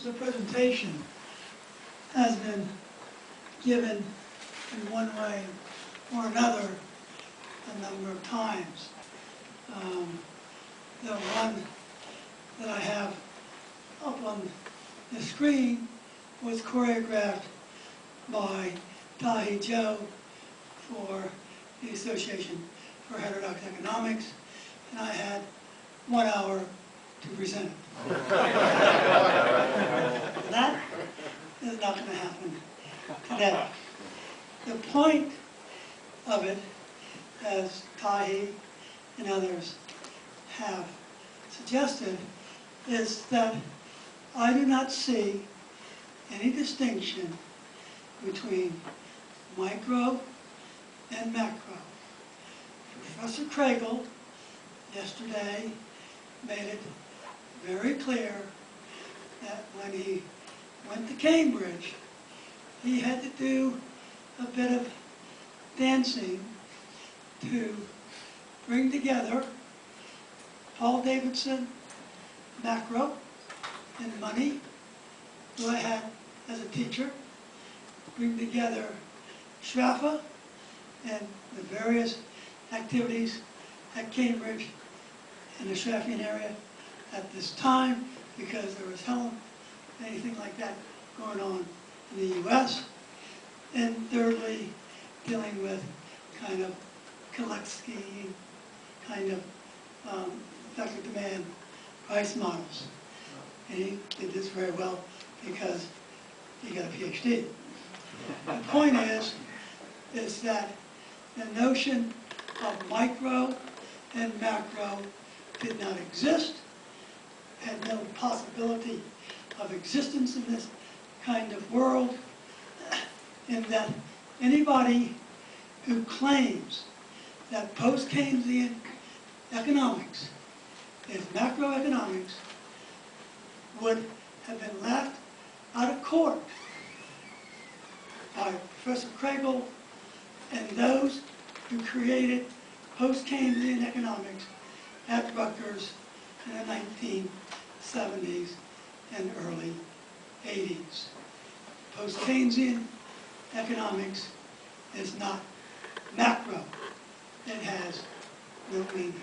The presentation has been given in one way or another a number of times. The one that I have up on the screen was choreographed by Tahi Joe for the Association for Heterodox Economics, and I had 1 hour to present it. That is not going to happen today. The point of it, as Tahi and others have suggested, is that I do not see any distinction between micro and macro. Professor Kriegel yesterday made it very clear that when he went to Cambridge, he had to do a bit of dancing to bring together Paul Davidson, macro, and money, who I had as a teacher, bring together Schaffer and the various activities at Cambridge in the Schaffian area at this time, because there was hell anything like that going on in the U.S. And thirdly, dealing with kind of Kalecki, kind of effective demand price models. And he did this very well because he got a PhD. The point is that the notion of micro and macro did not exist, had no possibility of existence in this kind of world, and that anybody who claims that post-Keynesian economics is macroeconomics would have been laughed out of court by Professor Kriegel and those who created post-Keynesian economics at Rutgers in the 1970s and early 80s. Post-Keynesian economics is not macro. It has no meaning.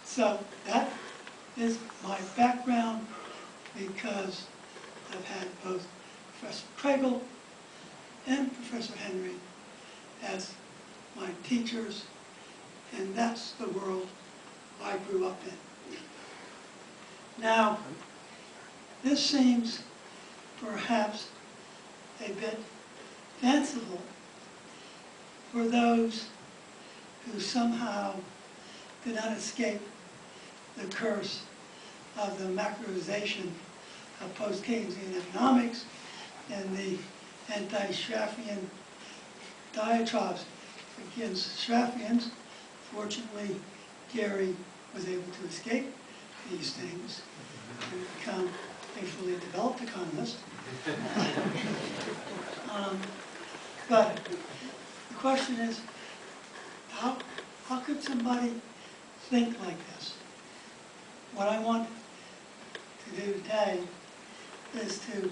So that is my background, because I've had both Professor Kriegel and Professor Henry as my teachers, and that's the world I grew up in. Now, this seems perhaps a bit fanciful for those who somehow did not escape the curse of the macroization of post-Keynesian economics and the anti-Schaffian diatribes against Schaffians. Fortunately, Gary was able to escape these things and become a fully developed economist. But the question is, how could somebody think like this? What I want to do today is to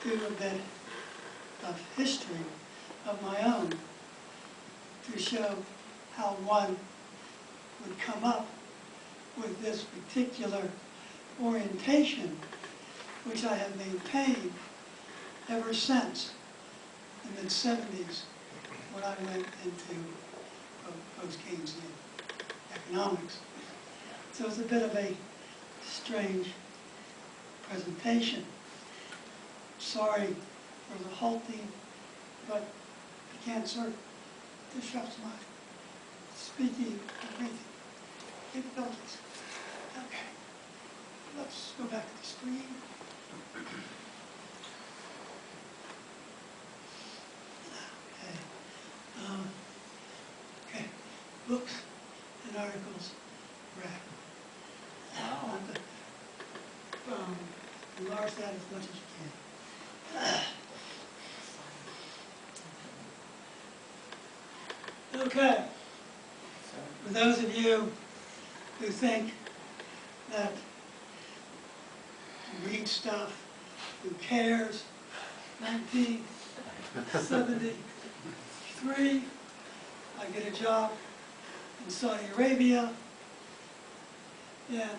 do a bit of history of my own to show how one would come up with this particular orientation, which I have maintained ever since the mid-70s when I went into post-Keynesian economics. So it's a bit of a strange presentation. Sorry for the halting, but the cancer disrupts my speaking and breathing capabilities. Okay, let's go back to the screen. Okay, books and articles read. Enlarge that as much as you can. Okay, for those of you who think that read stuff. Who cares? 1973, I get a job in Saudi Arabia, and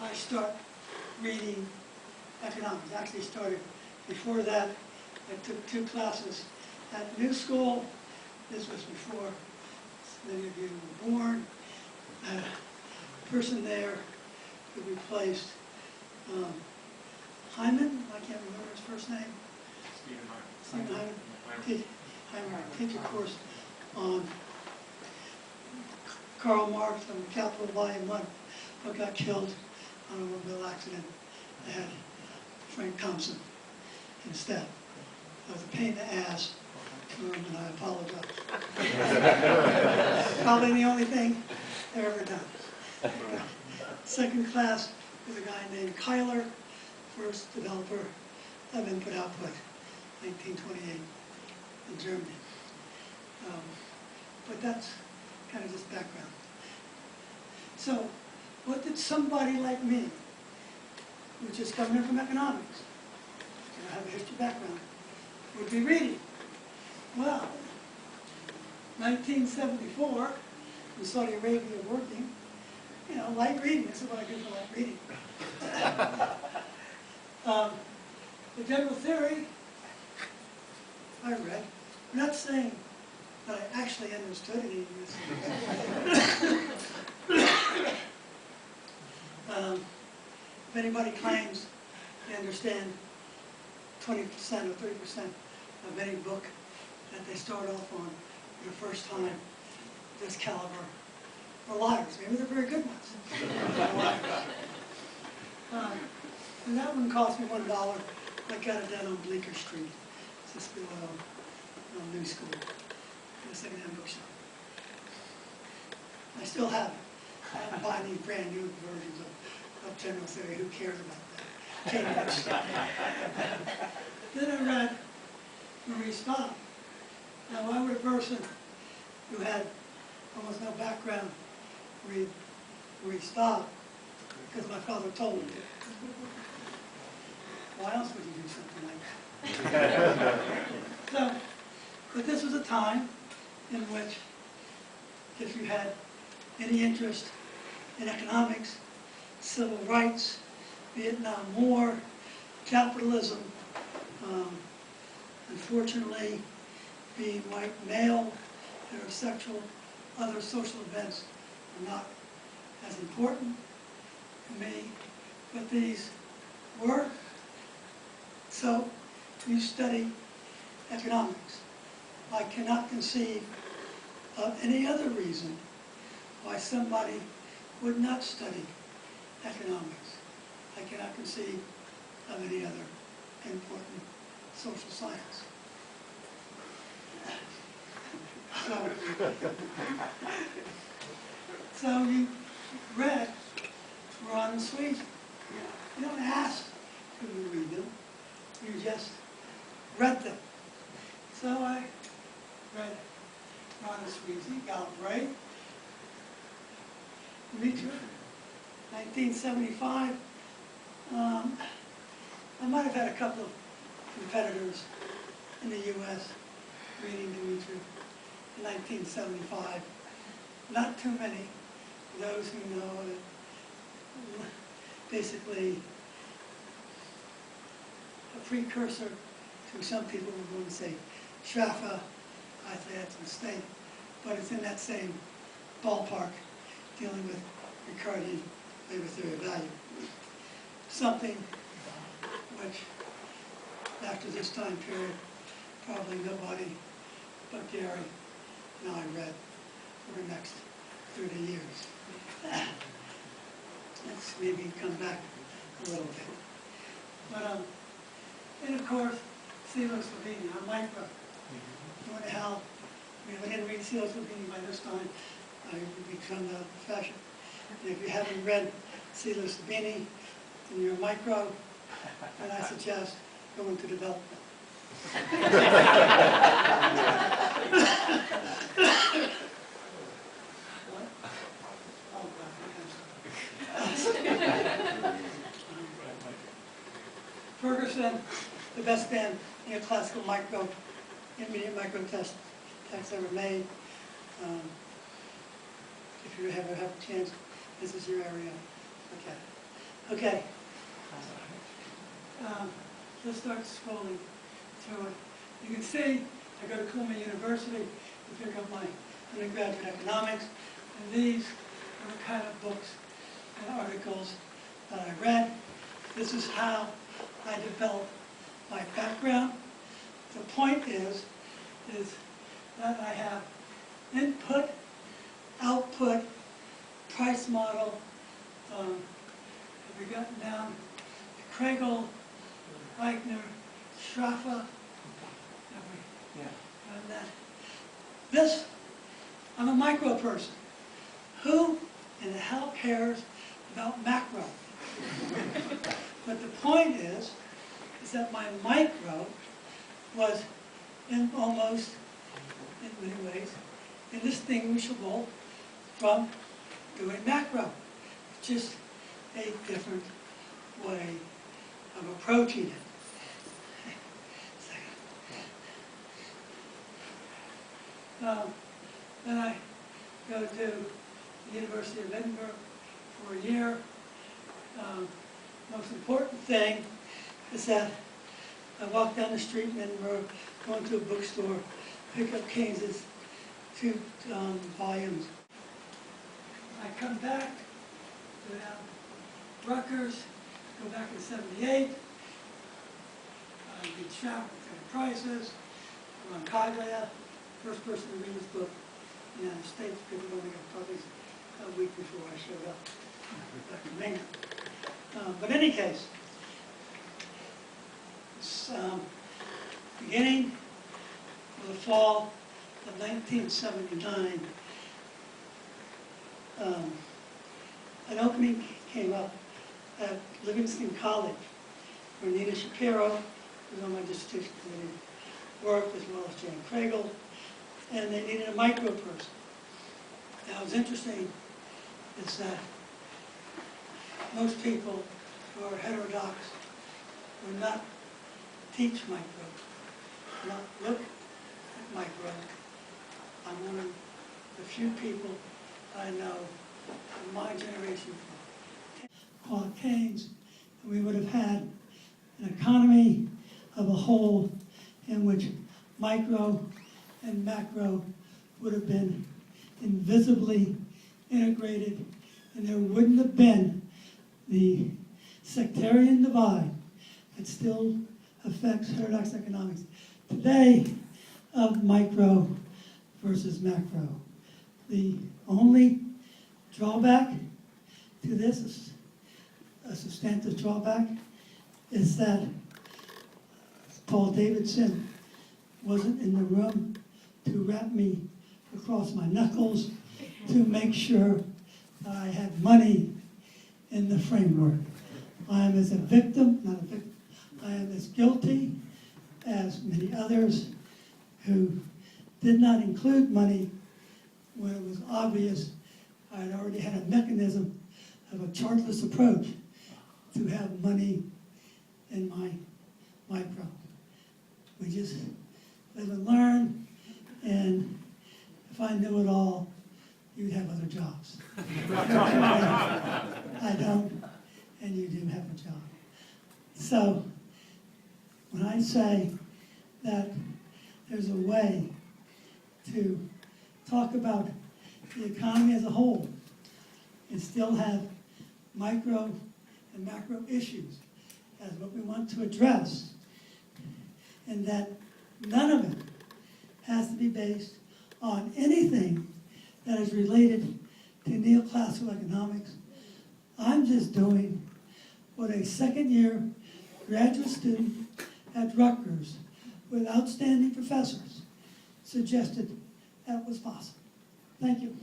I start reading economics. Actually started before that. I took 2 classes at New School. This was before many of you were born. I had a person there who replaced Hyman. I can't remember his first name. Stephen Hyman. Hyman teach a course on Karl Marx on Capital Volume 1, but got killed on an automobile accident. I had Frank Thompson instead. I was a pain in the ass to him, and I apologize. Probably the only thing they've ever done. Second class was a guy named Kyler, first developer of input-output, 1928 in Germany. But that's kind of just background. So, what did somebody like me, who just coming in from economics, and I have a history background, would be reading? Well, 1974, in Saudi Arabia working, you know, light reading. This is what I do for light reading. The general theory, I read. I'm not saying that I actually understood any of this. If anybody claims they understand 20% or 30% of any book that they start off on for the first time, this caliber, are liars. Maybe they're very good ones. And that one cost me $1. I got it down on Bleecker Street, just below New School, in a second-hand bookshop. I still have it. I haven't bought any brand new versions of general theory. Who cares about that? Then I read Marie Staub. Now, why would a person who had almost no background read Marie Staub? Because my father told me to. Why else would you do something like that? So, but this was a time in which, if you had any interest in economics, civil rights, Vietnam War, capitalism, unfortunately, being white male, heterosexual, other social events are not as important to me, but these were. So, you study economics. I cannot conceive of any other reason why somebody would not study economics. I cannot conceive of any other important social science. So you read Ron and Sweezy. You don't ask who you read them. You just read them. So I read Ron and Sweezy, Galbraith, Nietzsche, 1975. I might have had a couple of competitors in the U.S. reading Dimitri in 1975. Not too many. Those who know that basically a precursor to some people were going to say Schaffer. I say that's a mistake, but it's in that same ballpark dealing with Ricardian labor theory of value. Something which, after this time period, probably nobody but Gary and I read for the next 30 years. Let's maybe come back a little bit. But, and of course, Silo Slovenia, I'm micro. What the hell? I mean, if I didn't read Silo Slovenia by this time, I would become the fashion. And if you haven't read Silo Slovenia, then you're micro, and I suggest going to development. Ferguson, the best damn neoclassical intermediate micro text ever made. If you ever have a chance, this is your area. Okay. Let's start scrolling through it. You can see I go to Columbia University to pick up my undergraduate economics, and these are the kind of books and articles that I read. This is how I developed my background. The point is that I have input, output, price model. Have we gotten down to Kregel, Eichner, Straffa? Have we done that? This, I'm a micro person. Who in the hell cares about macro? But the point is that my micro was in many ways, indistinguishable from doing macro. Just a different way of approaching it. Then I go to the University of Edinburgh for a year. Most important thing is that I walk down the street in Edinburgh, go into a bookstore, pick up Keynes's 2 volumes. I come back, go down Rutgers, go back in '78, get shocked at prices, I'm on Cadrea, first person to read this book in the United States. People only got published a week before I showed up back in Maine. But in any case, beginning of the fall of 1979, an opening came up at Livingston College, where Nina Shapiro, who was on my dissertation committee, worked, as well as Jan Kregel, and they needed a micro person. Now, what's interesting is that most people who are heterodox would not teach micro, not look at micro. I'm one of the few people I know in my generation called Keynes, and we would have had an economy of a whole in which micro and macro would have been invisibly integrated, and there wouldn't have been the sectarian divide that still affects heterodox economics today of micro versus macro. The only drawback to this, is a substantive drawback, is that Paul Davidson wasn't in the room to wrap me across my knuckles to make sure that I had money in the framework. I am as a victim, not a victim, I am as guilty as many others who did not include money when it was obvious I had already had a mechanism of a chartless approach to have money in my micro. We just live and learn, and if I knew it all, you'd have other jobs. I don't, and you do have a job. So, when I say that there's a way to talk about the economy as a whole and still have micro and macro issues as what we want to address, and that none of it has to be based on anything that is related to neoclassical economics. I'm just doing what a second-year graduate student at Rutgers with outstanding professors suggested that was possible. Thank you.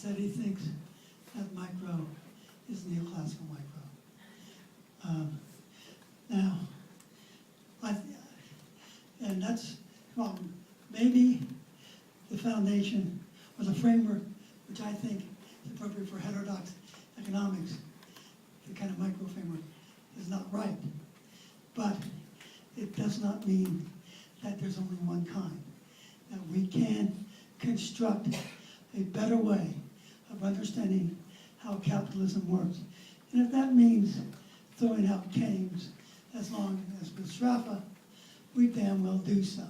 said he thinks that micro is neoclassical micro. Now, and that's maybe the foundation or the framework, which I think is appropriate for heterodox economics, the kind of micro framework, is not right. But it does not mean that there's only one kind. That we can construct a better way of understanding how capitalism works. And if that means throwing out Keynes as long as with Straffa, we damn well do so.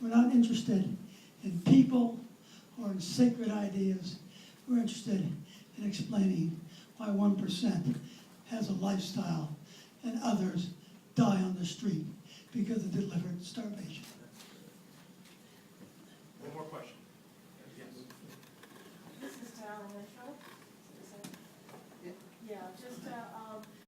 We're not interested in people or in sacred ideas. We're interested in explaining why 1% has a lifestyle and others die on the street because of deliberate starvation.